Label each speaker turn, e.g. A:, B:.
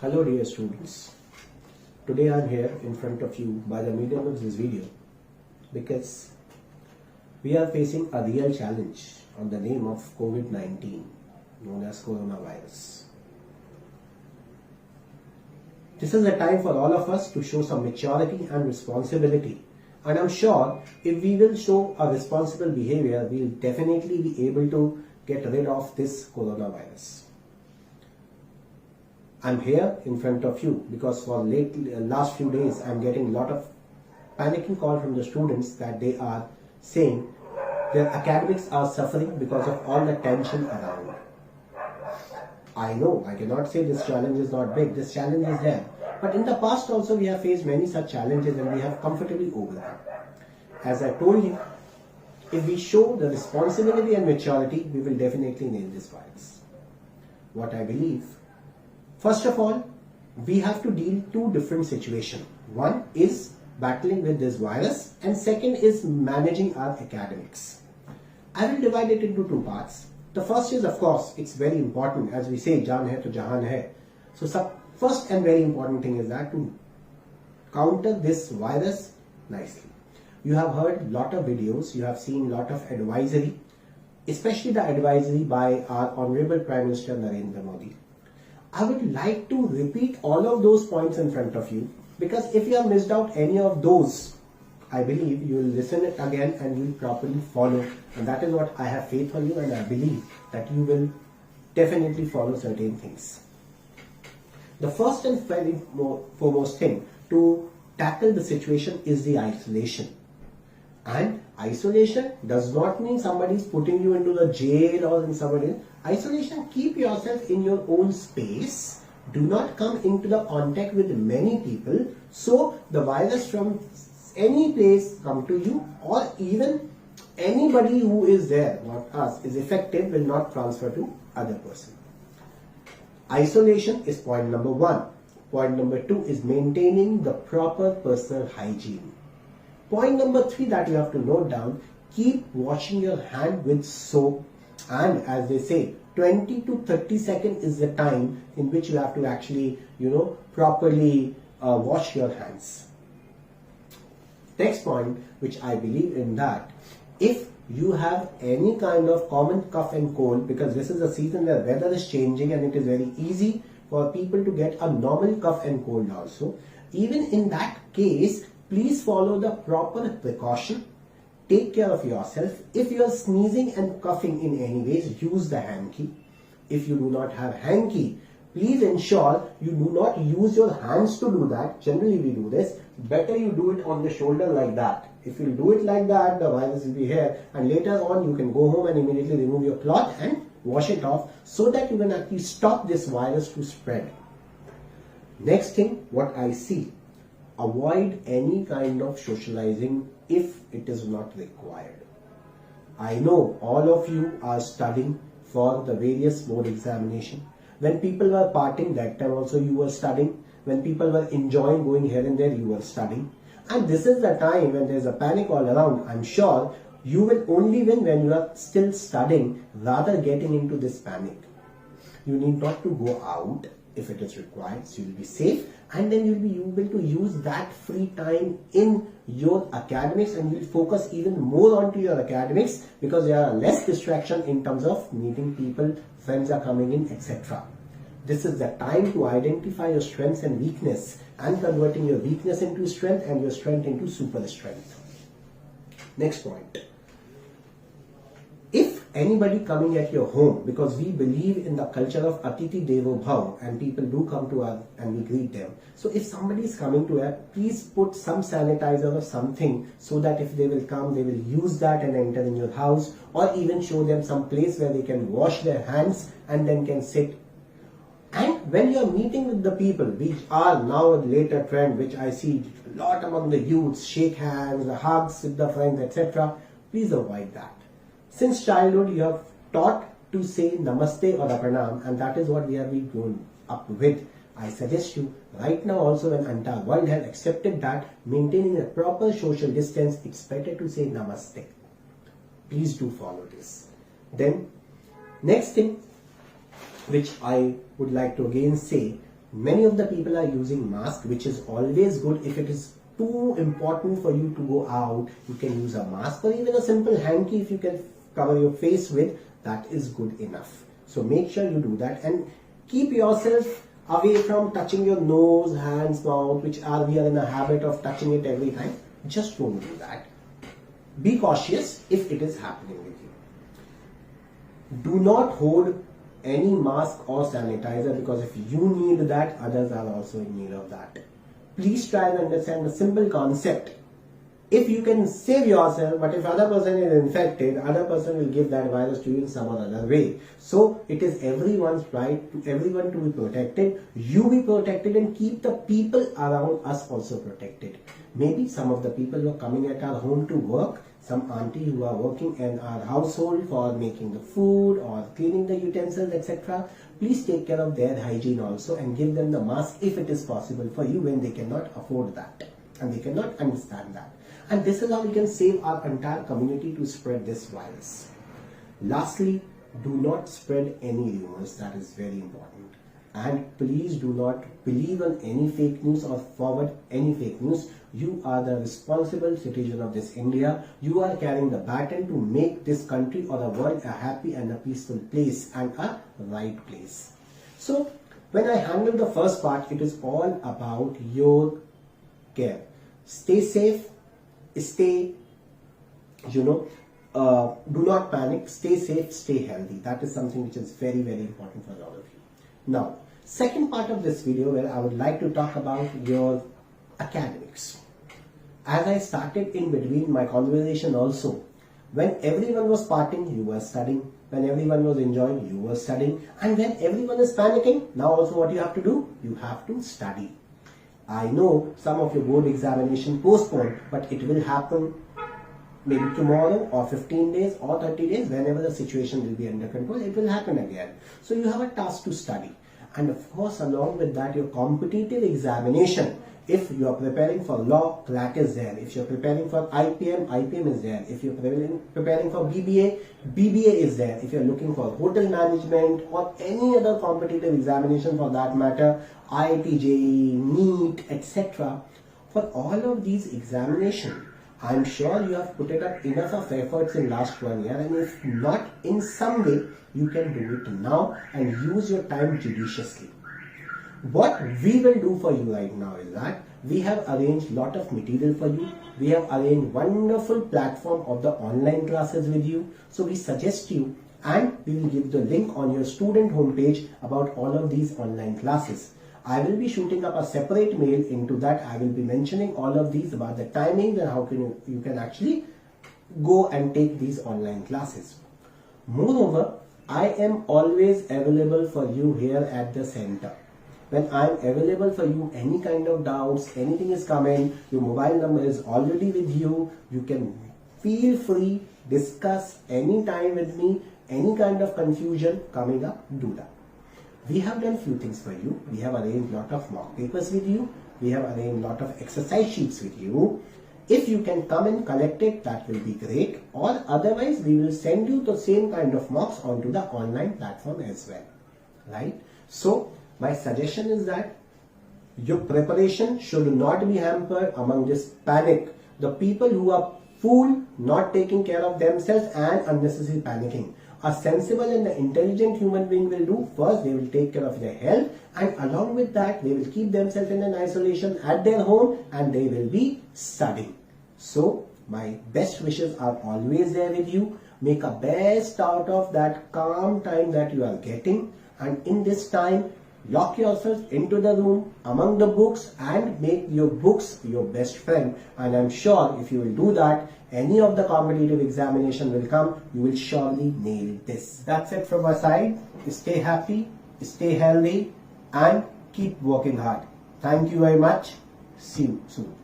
A: Hello dear students, today I am here in front of you by the medium of this video because we are facing a real challenge on the name of COVID-19 known as coronavirus. This is a time for all of us to show some maturity and responsibility, and I'm sure if we will show a responsible behavior, we will definitely be able to get rid of this coronavirus. I'm here in front of you because for last few days I'm getting a lot of panicking call from the students that they are saying their academics are suffering because of all the tension around. I know I cannot say this challenge is not big, this challenge is there, but in the past also we have faced many such challenges and we have comfortably overcome. As I told you, if we show the responsibility and maturity, we will definitely nail this virus. What I believe, first of all, we have to deal two different situations. One is battling with this virus and second is managing our academics. I will divide it into two parts. The first is, of course, it's very important, as we say, jaan hai to jahan hai. So first and very important thing is that to counter this virus nicely. You have heard a lot of videos, you have seen a lot of advisory, especially the advisory by our Honorable Prime Minister Narendra Modi. I would like to repeat all of those points in front of you because if you have missed out any of those, I believe you will listen it again and you will properly follow, and that is what I have faith on you, and I believe that you will definitely follow certain things. The first and very foremost thing to tackle the situation is the isolation. And isolation does not mean somebody is putting you into the jail or in somebody. Isolation, keep yourself in your own space. Do not come into the contact with many people. So the virus from any place come to you, or even anybody who is there, not us, is affected will not transfer to other person. Isolation is point number one. Point number two is maintaining the proper personal hygiene. Point number three that you have to note down, keep washing your hand with soap, and as they say, 20 to 30 seconds is the time in which you have to actually, properly wash your hands. Next point, which I believe in that, if you have any kind of common cough and cold, because this is a season where weather is changing and it is very easy for people to get a normal cough and cold also, even in that case, please follow the proper precaution. Take care of yourself. If you are sneezing and coughing in any ways, use the hanky. If you do not have hanky, please ensure you do not use your hands to do that. Generally we do this. Better you do it on the shoulder like that. If you do it like that, the virus will be here, and later on you can go home and immediately remove your cloth and wash it off so that you can actually stop this virus to spread. Next thing, what I see, avoid any kind of socializing if it is not required. I know all of you are studying for the various board examination. When people were partying, that time also you were studying. When people were enjoying going here and there, you were studying. And this is the time when there is a panic all around. I'm sure you will only win when you are still studying rather getting into this panic. You need not to go out if it is required, so you will be safe, and then you will be able to use that free time in your academics, and you will focus even more onto your academics because there are less distraction in terms of meeting people, friends are coming in, etc. This is the time to identify your strengths and weakness and converting your weakness into strength and your strength into super strength. Next point. If anybody coming at your home, because we believe in the culture of Atiti Devo Bhav and people do come to us and we greet them. So if somebody is coming to us, please put some sanitizer or something so that if they will come, they will use that and enter in your house, or even show them some place where they can wash their hands and then can sit. And when you are meeting with the people, which are now a later trend, which I see a lot among the youths, shake hands, hugs with the friends, etc., please avoid that. Since childhood, you have taught to say namaste or pranam, and that is what we have been grown up with. I suggest you right now also, when entire world has accepted that maintaining a proper social distance, it's better to say namaste. Please do follow this. Then next thing which I would like to again say, Many of the people are using mask, which is always good. If it is too important for you to go out, you can use a mask, or even a simple hanky if you can cover your face with, that is good enough. So make sure you do that, and keep yourself away from touching your nose, hands, mouth, which we are in a habit of touching it every time. Just don't do that. Be cautious if it is happening with you. Do not hold any mask or sanitizer, because if you need that, others are also in need of that. Please try and understand the simple concept. If you can save yourself, but if other person is infected, other person will give that virus to you in some other way. So it is everyone's right to everyone to be protected. You be protected and keep the people around us also protected. Maybe some of the people who are coming at our home to work, some auntie who are working in our household for making the food or cleaning the utensils, etc. Please take care of their hygiene also and give them the mask if it is possible for you, when they cannot afford that and they cannot understand that. And this is how we can save our entire community to spread this virus. Lastly, do not spread any rumors. That is very important. And please do not believe on any fake news or forward any fake news. You are the responsible citizen of this India. You are carrying the baton to make this country or the world a happy and a peaceful place and a right place. So when I handle the first part, it is all about your care. Stay safe, stay, do not panic, stay safe, stay healthy. That is something which is very, very important for all of you. Now, second part of this video, where I would like to talk about your academics. As I started in between my conversation also, when everyone was partying, you were studying. When everyone was enjoying, you were studying. And when everyone is panicking, now also what you have to do? You have to study. I know some of your board examination postponed, but it will happen maybe tomorrow or 15 days or 30 days, whenever the situation will be under control, it will happen again. So you have a task to study. And of course, along with that, your competitive examination. If you are preparing for law, CLAT is there. If you are preparing for IPM, IPM is there. If you are preparing for BBA, BBA is there. If you are looking for hotel management or any other competitive examination for that matter, IIT, JEE, NEET, etc. For all of these examinations, I am sure you have put it up enough of efforts in last 1 year, and if not, in some way, you can do it now and use your time judiciously. What we will do for you right now is that we have arranged lot of material for you. We have arranged wonderful platform of the online classes with you. So we suggest you, and we will give the link on your student homepage about all of these online classes. I will be shooting up a separate mail. Into that I will be mentioning all of these about the timings and how you can actually go and take these online classes. Moreover, I am always available for you here at the center. When I am available for you, any kind of doubts, anything is coming, your mobile number is already with you. You can feel free, discuss anytime with me, any kind of confusion coming up, do that. We have done few things for you. We have arranged lot of mock papers with you. We have arranged lot of exercise sheets with you. If you can come and collect it, that will be great. Or otherwise, we will send you the same kind of mocks onto the online platform as well. Right? So, my suggestion is that your preparation should not be hampered among this panic. The people who are fool, not taking care of themselves and unnecessary panicking. A sensible and intelligent human being will do first, they will take care of their health, and along with that, they will keep themselves in an isolation at their home and they will be studying. So, my best wishes are always there with you. Make a best out of that calm time that you are getting, and in this time, lock yourself into the room among the books and make your books your best friend. And I'm sure if you will do that, any of the competitive examination will come, you will surely nail this. That's it from my side. Stay happy, stay healthy, and keep working hard. Thank you very much. See you soon.